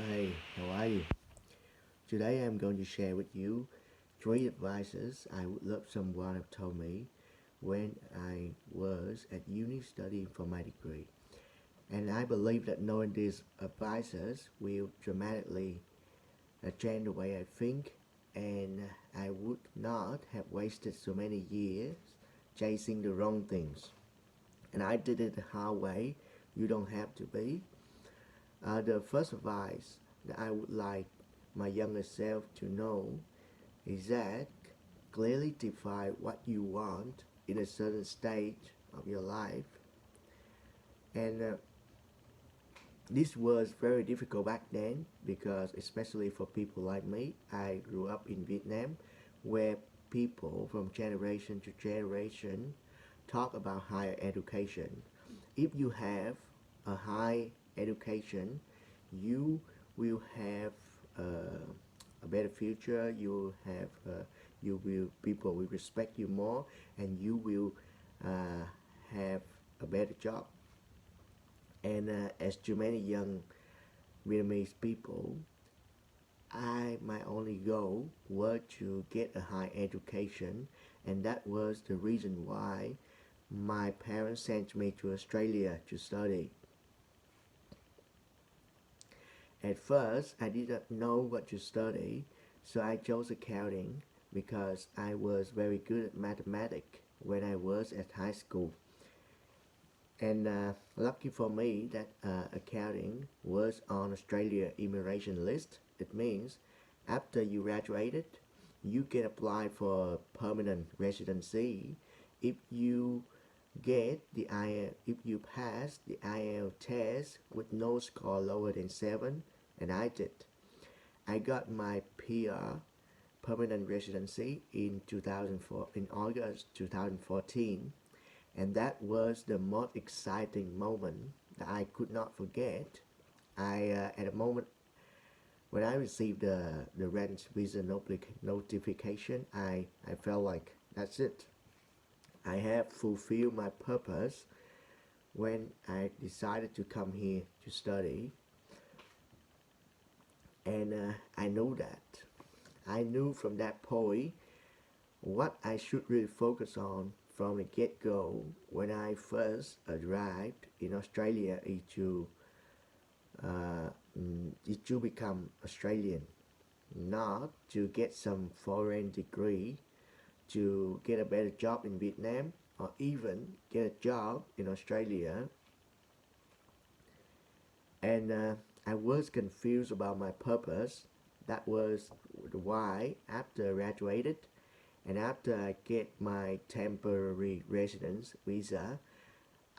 Hi, how are you? Today I'm going to share with you three advices I would love someone have told me when I was at uni studying for my degree. And I believe that knowing these advices will dramatically change the way I think, and I would not have wasted so many years chasing the wrong things. And I did it the hard way. You don't have to be. The first advice that I would like my younger self to know is that clearly define what you want in a certain stage of your life. And this was very difficult back then because, especially for people like me, I grew up in Vietnam where people from generation to generation talk about higher education. If you have a high education, you will have a better future. You will people will respect you more, and you will uh, have a better job. And as to many young Vietnamese people, my only goal was to get a high education, and that was the reason why my parents sent me to Australia to study. At first, I did not know what to study, so I chose accounting because I was very good at mathematics when I was at high school. And lucky for me that accounting was on Australia immigration list. It means after you graduated, you can apply for permanent residency if you if you pass the IELTS test with no score lower than 7, and I did. I got my PR, permanent residency, in 2004 in August 2014, and that was the most exciting moment that I could not forget. I At a moment when I received the rent visa notification, I felt like that's it. I have fulfilled my purpose when I decided to come here to study, and I know that. I knew from that point what I should really focus on from the get go when I first arrived in Australia uh, is to become Australian, not to get some foreign degree, to get a better job in Vietnam, or even get a job in Australia. And I was confused about my purpose. That was why, after I graduated and after I get my temporary residence visa,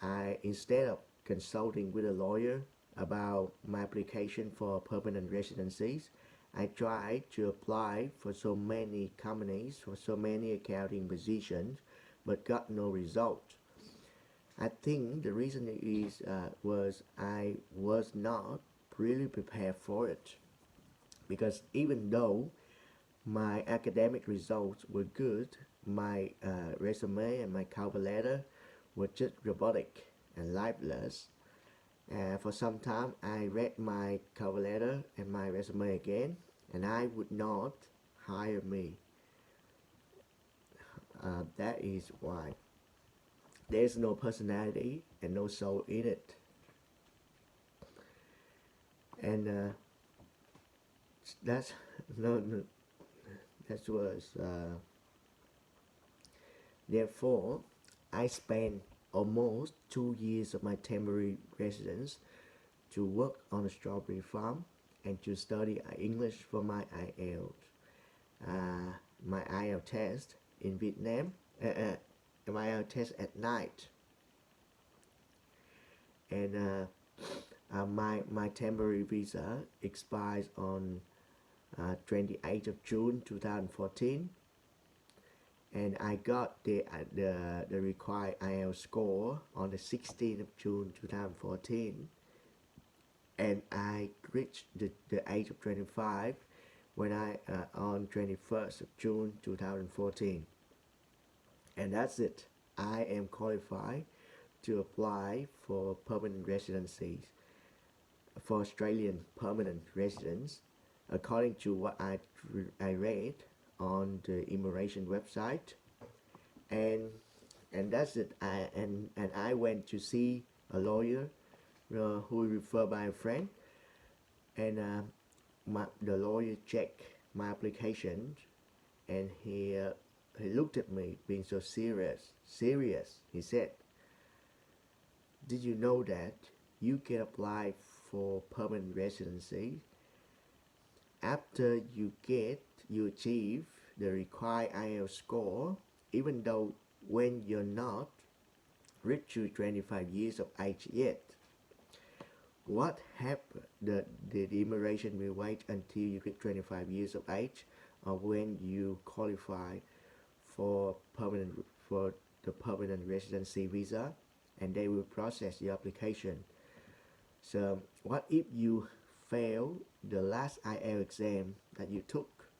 I instead of consulting with a lawyer about my application for permanent residencies, I tried to apply for so many companies for so many accounting positions, but got no result. I think the reason is was I was not really prepared for it because even though my academic results were good, my resume and my cover letter were just robotic and lifeless. For some time, I read my cover letter and my resume again, and I would not hire me. That is why there's no personality and no soul in it. And that's no, that was therefore I spent almost 2 years of my temporary residence to work on a strawberry farm and to study English for my my IELTS test in Vietnam, my IELTS test at night, and my temporary visa expires on 28th of June 2014, and I got the required IELTS score on the 16th of June 2014, and I reached the age of 25 when I on 21st of June 2014, and that's it. I am qualified to apply for permanent residencies. for Australian permanent residents, according to what I read on the immigration website, and that's it. I went to see a lawyer who referred by a friend, and the lawyer checked my application, and he looked at me being so serious. Serious, he said, "Did you know that you can apply for permanent residency after you achieve the required IELTS score, even though when you're not reached to 25 years of age yet? What happened? The immigration will wait until you get 25 years of age, or when you qualify for the permanent residency visa, and they will process your application. So what if you fail the last IELTS exam that you took?"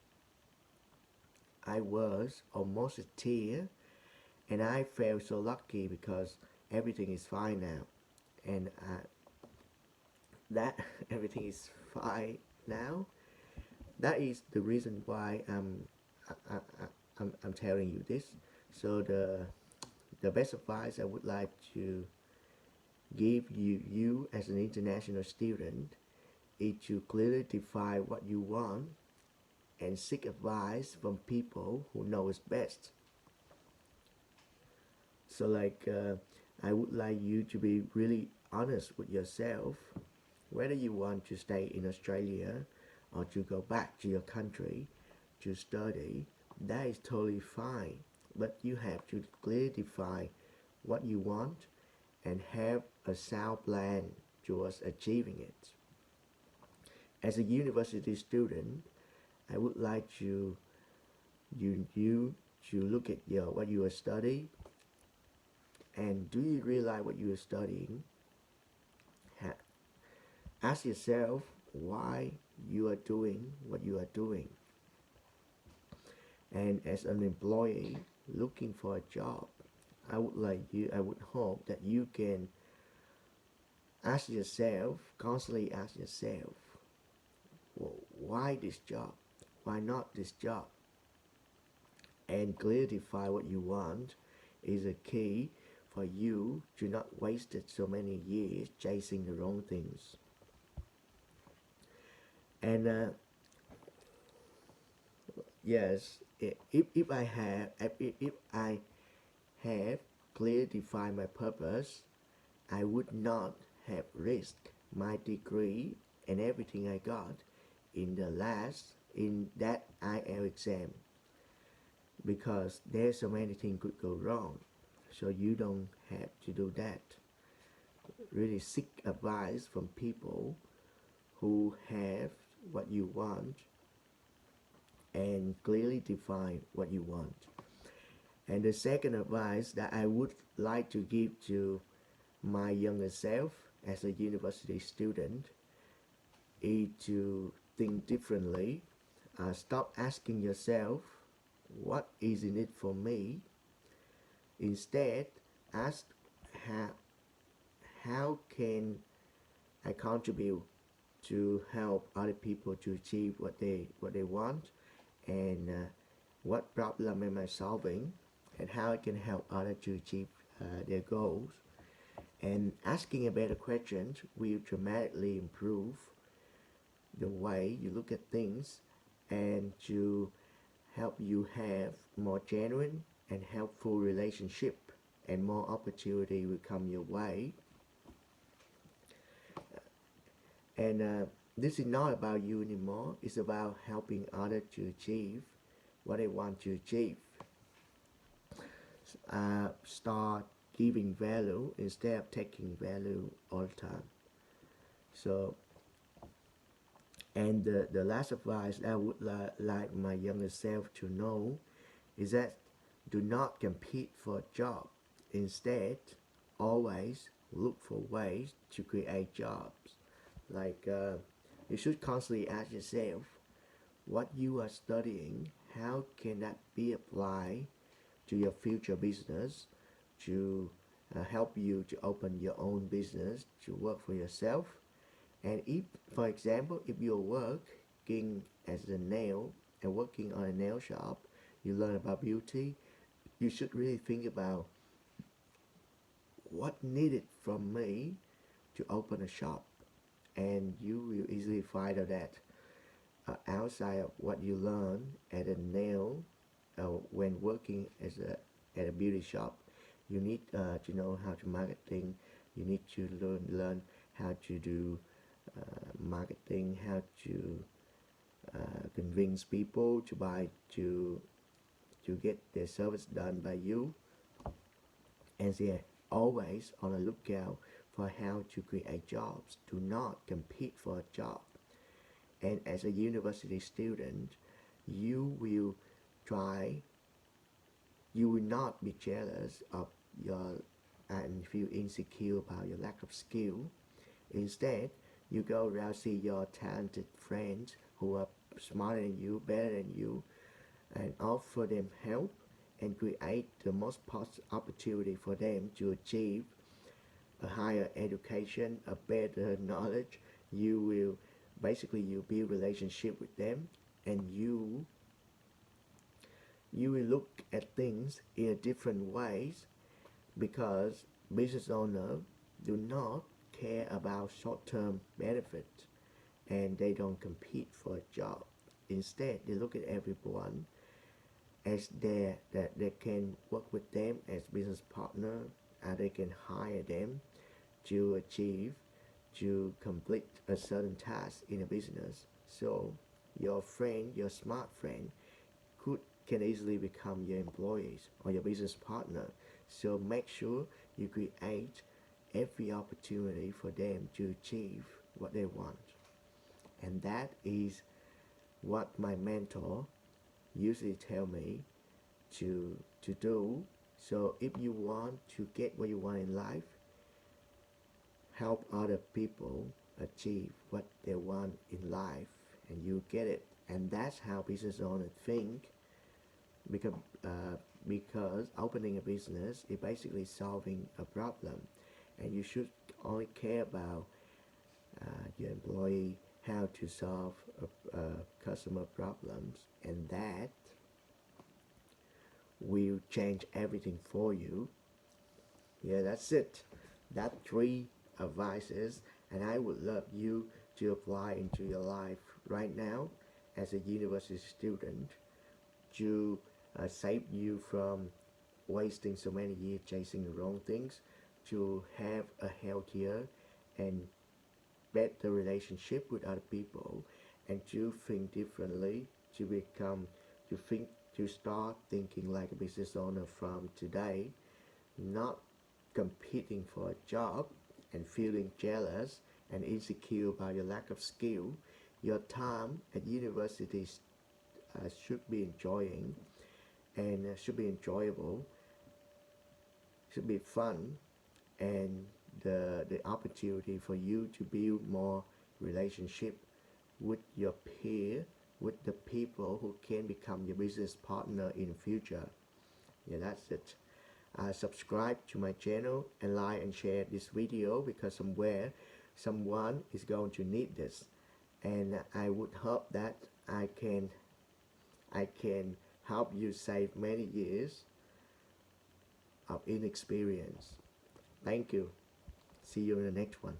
I was almost a tear, and I felt so lucky because everything is fine now, and that everything is fine now. That is the reason why I'm telling you this. So the best advice I would like to give you as an international student is to clearly define what you want and seek advice from people who knows best. So I would like you to be really honest with yourself, whether you want to stay in Australia or to go back to your country to study. That is totally fine, but you have to clearly define what you want and have a sound plan towards achieving it. As a university student, I would like you to look at what you are studying, and do you realize what you are studying? Ask yourself why you are doing what you are doing. And as an employee looking for a job, I would hope that you can constantly ask yourself, well, why this job? Why not this job? And clarify what you want is a key for you to not waste so many years chasing the wrong things. And yes, if I have clearly defined my purpose, I would not have risked my degree and everything I got in that IELTS exam, because there's so many things could go wrong. So you don't have to do that. Really seek advice from people who have what you want and clearly define what you want. And the second advice that I would like to give to my younger self as a university student is to think differently. Stop asking yourself, what is in it for me? Instead, ask, how can I contribute to help other people to achieve what they want, and what problem am I solving, and how I can help others to achieve their goals. And asking a better question will dramatically improve the way you look at things, and to help you have more genuine and helpful relationship, and more opportunity will come your way. And this is not about you anymore. It's about helping others to achieve what they want to achieve. Start giving value instead of taking value all the time. So, and the last advice I would like my younger self to know is that do not compete for a job. Instead, always look for ways to create jobs. You should constantly ask yourself, what you are studying, how can that be applied to your future business, to help you to open your own business, to work for yourself, And if, for example, if you're working as a nail and working on a nail shop, you learn about beauty, you should really think about what needed from me to open a shop, and you will easily find out that outside of what you learn at a nail when working as at a beauty shop, you need to know how to marketing. You need to learn how to do marketing, how to convince people to buy to get their service done by you, and they're always on the lookout for how to create jobs. Do not compete for a job. And as a university student, you will try, you will not be jealous of your and feel insecure about your lack of skill. Instead, you go around see your talented friends who are smarter than you, better than you, and offer them help and create the most positive opportunity for them to achieve a higher education, a better knowledge. You will basically you build relationship with them, and you will look at things in a different ways, because business owners do not care about short-term benefits, and they don't compete for a job. Instead, they look at everyone as that they can work with them as business partner, and they can hire them to achieve to complete a certain task in a business. So your friend, your smart friend, could can easily become your employees or your business partner. So make sure you create every opportunity for them to achieve what they want. And that is what my mentor usually tell me to do. So if you want to get what you want in life, help other people achieve what they want in life, and you get it. And that's how business owners think, because because opening a business is basically solving a problem, and you should only care about your employee, how to solve customer problems, and that will change everything for you. Yeah, that's it. That three advices, and I would love you to apply into your life right now as a university student to save you from wasting so many years chasing the wrong things, to have a healthier and better relationship with other people, and to think differently, to become to think to start thinking like a business owner from today, not competing for a job and feeling jealous and insecure about your lack of skill. Your time at university should be enjoying, and should be enjoyable, should be fun, and the opportunity for you to build more relationship with your peer, with the people who can become your business partner in the future. Yeah, that's it. Subscribe to my channel and like and share this video, because somewhere someone is going to need this, and I would hope that I can help you save many years of inexperience. Thank you. See you in the next one.